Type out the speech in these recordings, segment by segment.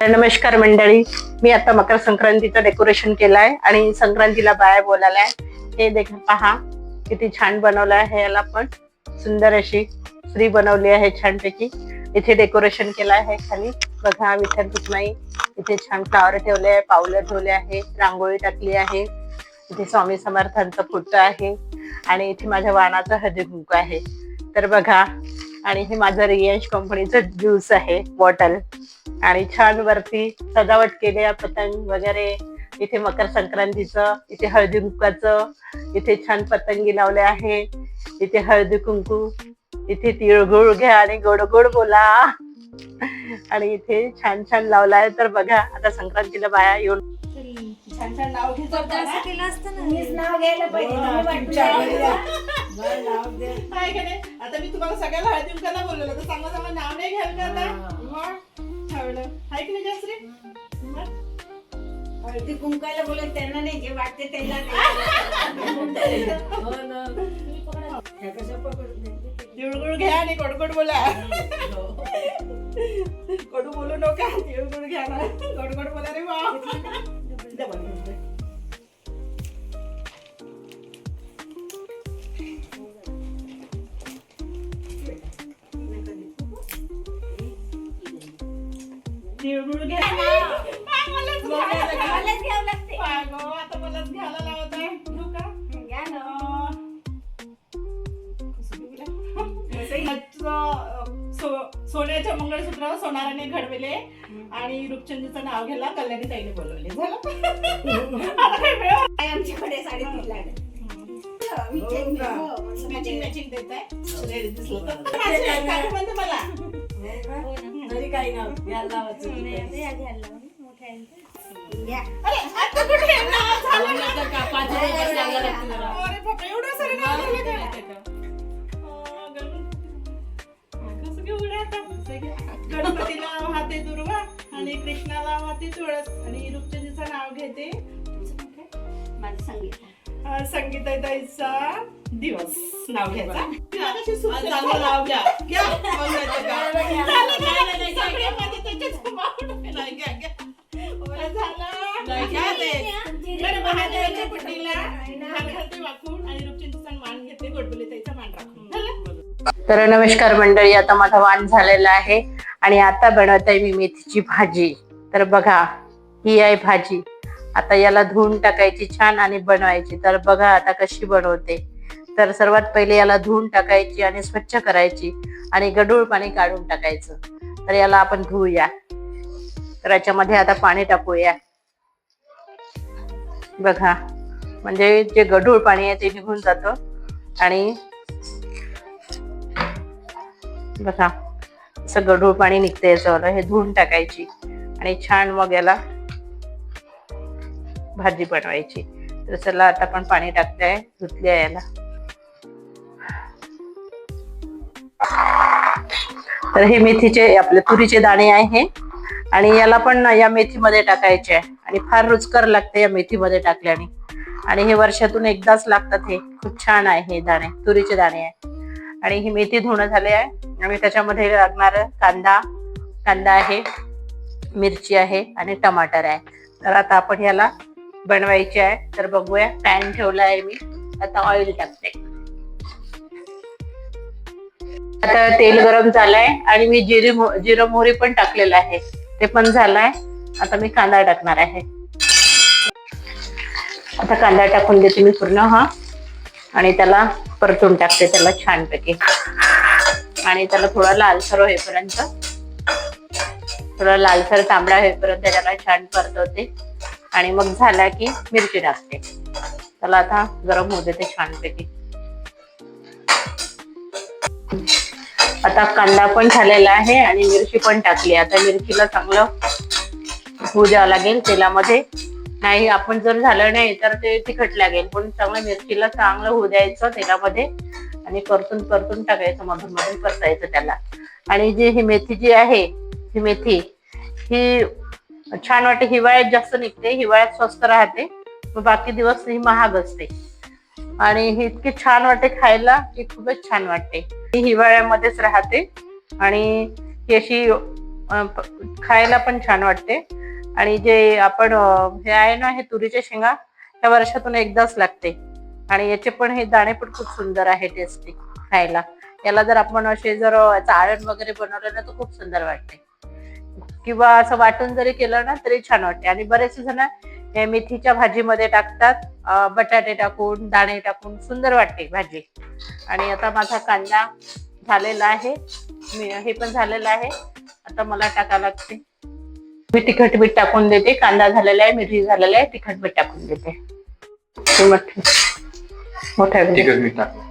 नमस्कार मंडळी, मी आता मकर संक्रांतीचं डेकोरेशन केलंय आणि संक्रांतीला बाया बोलायलाय. हे देख पहा किती छान बनवलं आहे. याला पण सुंदर अशी श्री बनवली आहे छानपैकी. इथे डेकोरेशन केलं आहे. खाली बघा विठ्ठल रुक्माई, इथे छान फ्लावर ठेवले आहे, पावलं ठेवले आहे, रांगोळी टाकली आहे. इथे स्वामी समर्थांचा फोटो आहे आणि इथे माझ्या वाणाचा हळदी कुंकू आहे. तर बघा, आणि हे माझं रियांश कंपनीचं ज्यूस आहे बॉटल. आणि छान वरती सजावट केली आहे, पतंग वगैरे. इथे मकर संक्रांतीचं, इथे हळदी कुंकाचं, इथे छान पतंगी लावले आहे. इथे हळदी कुंकू, इथे तिळगुळ घ्या आणि गोड गोड बोला. आणि इथे छान छान लावलं आहे. तर बघा आता संक्रांतीला बाया येऊन छान छान नाव घेतात. आता मी तुम्हाला सगळ्याला हळदी कुंकाला बोलवलं तर सांगा सांगा नाव नाही घ्याल का आता? मग ठेवलं हाय की नाही जयश्री? हळदी कुंकाला बोलत त्यांना नाही, जे वाटते त्याला तिळगुळ घ्या आणि गोडगोड बोला. कडू बोलू नका, तिळगुळ घ्या ना, गोडगोड बोला रे वा. तिळगुळ घ्या. मलाच घ्यावं लागते. आता मलाच घ्यायला लावत आहे. घेऊ का? घ्या ना. सोन्याच्या मंगळसूत्रावर सोनाराने घडविले आणि रूपचंदीचं नाव घ्यायला कल्याणी ताईने बोलवले. झालं? आता काय वेळ आहे? आमच्याकडे 3.5 लाख मॅचिंग देत आहे. रेडी दिसलं तर. काकू म्हणते मला. तरी काही नाव घ्यायला लावायचं. घ्या. अरे, आता कुठे नाव झालं ना? अरे बापरे, एवढं सारं नाव झालं का? कसं घेऊ रे आता? गणपतीला वाहते दुर्वा आणि कृष्णाला वाहते तुळस आणि रूपचंदीचं नाव घेते माझं संगीत. संगीताईचा दिवस नाव घ्यायचा. चांगलं नाव घ्या. घ्या. मग घ्यायचं का? सगळ्यामध्ये त्याच्याच नाव नाही. घ्या, घ्या. बरं झालं. घ्या ते. बरं, महादेवाच्या पुटीला हात घालते वाकून आणि रूपचंदीचा मान घेते, गोडबोलीताईचा मान राखून. झालं? तर नमस्कार मंडळी, आता माझा वाण झालेला आहे आणि आता बनवत आहे मी मेथीची भाजी. तर बघा, ही आहे भाजी. आता याला धुवून टाकायची छान आणि बनवायची. तर बघा आता कशी बनवते. तर सर्वात पहिले याला धुवून टाकायची आणि स्वच्छ करायची आणि गढूळ पाणी काढून टाकायचं. तर याला आपण धुवूया. तर याच्यामध्ये आता पाणी टाकूया. बघा, म्हणजे जे गढूळ पाणी आहे ते निघून जातं. आणि बघा असं गढूळ पाणी निघते याचं. हे धुवून टाकायची आणि छान मग याला भाजी बनवायची. तर चला आता आपण पाणी टाकतोय, धुतले याला. तर हे मेथीचे आपले तुरीचे दाणे आहे आणि याला पण या मेथीमध्ये टाकायचे आहे आणि फार रुचकर लागते या मेथीमध्ये टाकल्याने. आणि हे वर्षातून एकदाच लागतात. हे खूप छान आहे. हे दाणे तुरीचे दाणे आहे. आणि ही मेथी धुणं झाले आहे आणि त्याच्यामध्ये लागणार कांदा आहे, मिरची आहे आणि टमाटर आहे. तर आता आपण याला बनवायचे आहे. तर बघूया, पॅन ठेवला आहे मी. आता ऑइल टाकते. आता तेल गरम झालंय आणि मी जिरं मोहरी पण टाकलेलं आहे, ते पण झालंय. आता मी कांदा टाकणार आहे. आता कांदा टाकून देते मी पूर्ण आणि त्याला परतून टाकते त्याला छानपैकी. आणि त्याला थोडा लालसर होईपर्यंत, थोडा लालसर तांबडा होईपर्यंत त्याला छान परतवते. आणि मग झाला की मिरची टाकते. त्याला आता गरम होऊ देते छानपैकी. आता कांदा पण झालेला आहे आणि मिरची पण टाकली. आता मिरचीला चांगलं होऊ द्यावं लागेल तेलामध्ये. नाही, आपण जर झालं नाही तर ते तिखट लागेल. पण चांगलं मिरचीला चांगलं होऊ द्यायचं तेलामध्ये आणि परतून परतून टाकायचं, मधून मधून परतायचं त्याला. आणि जी ही मेथी जी आहे, ही मेथी ही छान वाटते. हिवाळ्यात जास्त निघते, हिवाळ्यात स्वस्त राहते, बाकी दिवस ही महाग असते. आणि ही इतकी छान वाटते खायला की खूपच छान वाटते. ही हिवाळ्यामध्येच राहते आणि ही अशी खायला पण छान वाटते. आणि जे आपण हे आहे ना, हे तुरीच्या शेंगा या वर्षातून एकदाच लागते. आणि याचे पण हे दाणे पण खूप सुंदर आहे, टेस्टी खायला. याला जर आपण असे जर याचं आळण वगैरे बनवलं ना तर खूप सुंदर वाटते, किंवा असं वाटून जरी केलं ना तरी छान वाटते. आणि बरेचसे जण हे मेथीच्या भाजीमध्ये टाकतात, बटाटे टाकून, दाणे टाकून सुंदर वाटते भाजी. आणि आता माझा कांदा झालेला आहे, हे पण झालेलं आहे. आता मला टाकायला लागते, मी तिखट मीठ टाकून देते. कांदा झालेला आहे, मिरची झालेला आहे, तिखट मीठ टाकून देते. मोठ्या तिखट मीठ टाकलं.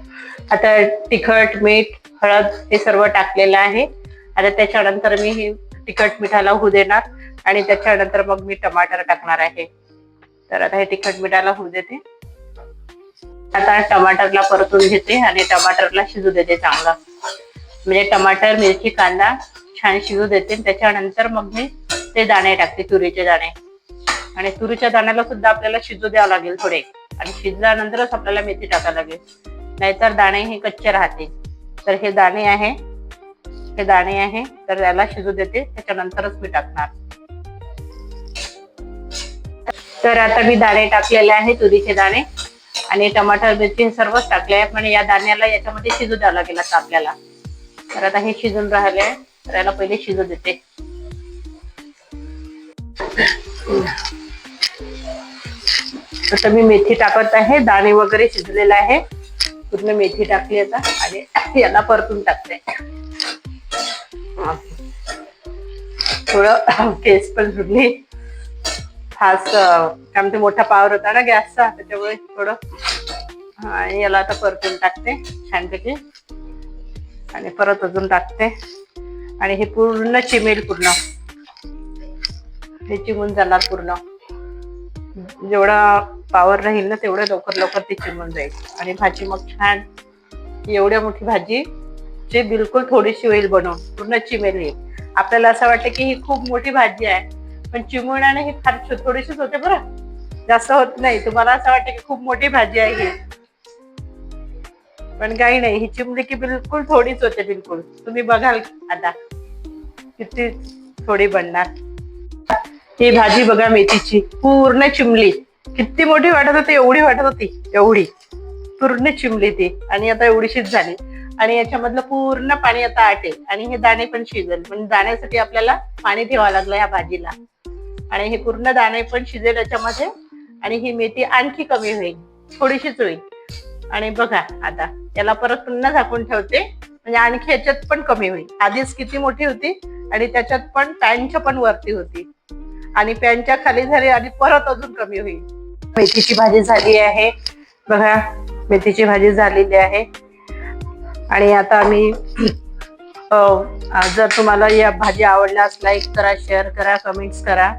आता तिखट मीठ हळद हे सर्व टाकलेलं आहे. आता त्याच्यानंतर मी हे तिखट मिठाला होऊ देणार आणि त्याच्यानंतर मग मी टमाटर टाकणार आहे. तर आता हे तिखट मिठाला होऊ देते. आता टमाटरला परतून घेते आणि टमाटरला शिजू देते चांगलं. म्हणजे टमाटर, मिरची, कांदा छान शिजू देते. त्याच्यानंतर मग मी ते दाणे टाकते, तुरीचे दाणे. आणि तुरीच्या दाण्याला सुद्धा आपल्याला शिजू द्यावं लागेल थोडे, आणि शिजल्यानंतरच आपल्याला मेथी टाकायला लागेल, नाहीतर दाणे हे कच्चे राहतील. तर हे दाणे आहे, तर याला शिजू देते, त्याच्यानंतरच मी टाकणार. तर आता मी दाणे टाकलेले आहे, तुरीचे दाणे आणि टमाटर, मिरची हे सर्वच टाकले आहे. पण या दाण्याला याच्यामध्ये शिजू द्यावं लागेल आता आपल्याला. तर आता हे शिजून राहिले आहे, तर याला पहिले शिजू देते. आता मी मेथी टाकत आहे, दाणे वगैरे शिजलेला आहे, पूर्ण मेथी टाकली आता आणि याला परतून टाकते. थोडं केस पण सुटली, खास काय म्हणते मोठा पावर होता ना गॅसचा, त्याच्यामुळे थोडं. आणि याला आता परतून टाकते छानपैकी आणि परत अजून टाकते. आणि हे पूर्ण चिमेल, पूर्ण हे चिमून जाणार पूर्ण. जेवढा पावर राहील ना तेवढं लवकर लवकर ती चिमून जाईल. आणि भाजी मग छान, एवढ्या मोठी भाजी जे बिलकुल थोडीशी होईल बनवून, पूर्ण चिमेल येईल. आपल्याला असं वाटतं की ही खूप मोठी भाजी आहे, पण चिमूण्याने ही फार थोडीशीच होते बरं, जास्त होत नाही. तुम्हाला असं वाटतं की खूप मोठी भाजी आहे ही, पण काही नाही, ही चिमली की बिलकुल थोडीच होते. बिलकुल तुम्ही बघाल आता किती थोडी बनणार. ही भाजी बघा मेथीची, पूर्ण चिमली. किती मोठी वाटत होती, एवढी वाटत होती, एवढी पूर्ण चिमली ती. आणि आता एवढीशीच झाली. आणि याच्यामधलं पूर्ण पाणी आता आटेल आणि हे दाणे पण शिजेल. पण दाण्यासाठी आपल्याला पाणी ठेवावं लागलं ह्या भाजीला. आणि हे पूर्ण दाणे पण शिजेल याच्यामध्ये. आणि ही मेथी आणखी कमी होईल, थोडीशीच होईल. आणि बघा आता याला परत पुन्हा झाकून ठेवते, म्हणजे आणखी याच्यात पण कमी होईल. आधीच किती मोठी होती आणि त्याच्यात पण पॅनच्या पण वरती होती आणि पॅनच्या खाली झाली आणि परत अजून कमी होईल. मेथीची भाजी झाली आहे बघा, मेथीची भाजी झालेली आहे. आणि आता मी जर तुम्हाला या भाजी आवडल्यास लाईक करा, शेअर करा, कमेंट्स करा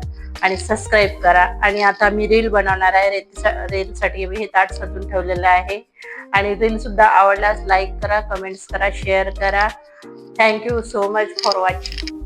आणि सबस्क्राईब करा. आणि आता मी रील बनवणार आहे, रीलसाठी मी हे ताट सजून ठेवलेलं आहे. आणि रील सुद्धा आवडल्यास लाईक करा, कमेंट्स करा, शेअर करा. Thank you so much for watching.